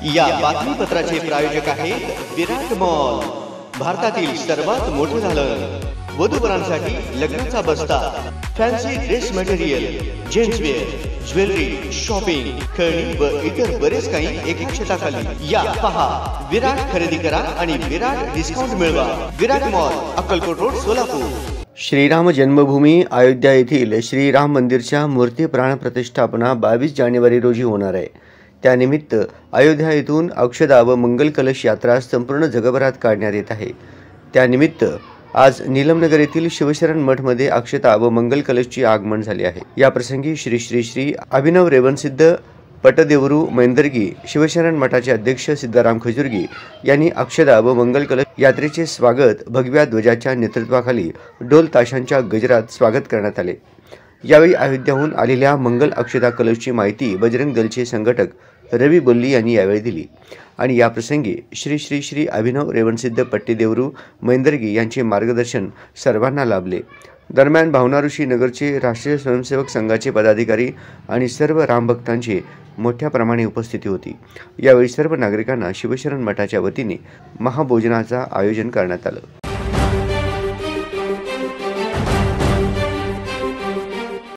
या बातमीपत्राचे प्रायोजक आहेत विराट मॉल, भारतातील सर्वात मोठे दालन, वधूवरांसाठी लग्नाचा बस्ता, fancy dress material, gentswear, jewellery, shopping, खेळणी व इतर बरेच काही एका छताखाली। या पहा, विराट खरेदी करा आणि विराट डिस्काउंट मिळवा। विराट मॉल, अक्कलकोट रोड, सोलापूर। श्रीराम जन्मभूमी अयोध्या येथील श्रीराम मंदिरच्या मूर्ती प्राण प्रतिष्ठापना 22 जानेवारी रोजी होणार आहे। त्यानिमित्त अयोध्या येथून अक्षदा व मंगल कलश यात्रा संपूर्ण जगभरात काढण्यात येत आहे। त्यानिमित्त आज नीलमनगर येथील शिवशरण मठ मध्ये अक्षता व मंगल कलशची आगमन झाले आहे। या प्रसंगी श्री श्री श्री अभिनव रेवणसिद्ध पटदेवरू मैंदर्गी शिवशरण मठाचे अध्यक्ष सिद्धाराम खजुर्गी यांनी अक्षदा व मंगल कलश यात्रेचे स्वागत भगव्या ध्वजाच्या नेतृत्वाखाली ढोल ताशांच्या गजरात स्वागत करण्यात आले। यावेळी अयोध्याहून आलेल्या मंगल अक्षदा कलशची माहिती बजरंग दलचे संघटक रवी बोल्ली यांनी यावेळी दिली आणि या प्रसंगी श्री श्री श्री अभिनव रेवणसिद्ध पट्टीदेवरू मैंदर्गी यांचे मार्गदर्शन सर्वांना लाभले। दरम्यान भावना ऋषी नगरचे राष्ट्रीय स्वयंसेवक संघाचे पदाधिकारी आणि सर्व रामभक्तांची मोठ्या प्रमाणे उपस्थिती होती। यावेळी सर्व नागरिकांना शिवशरण मठाच्या वतीने महाभोजनाचा आयोजन करण्यात आलं।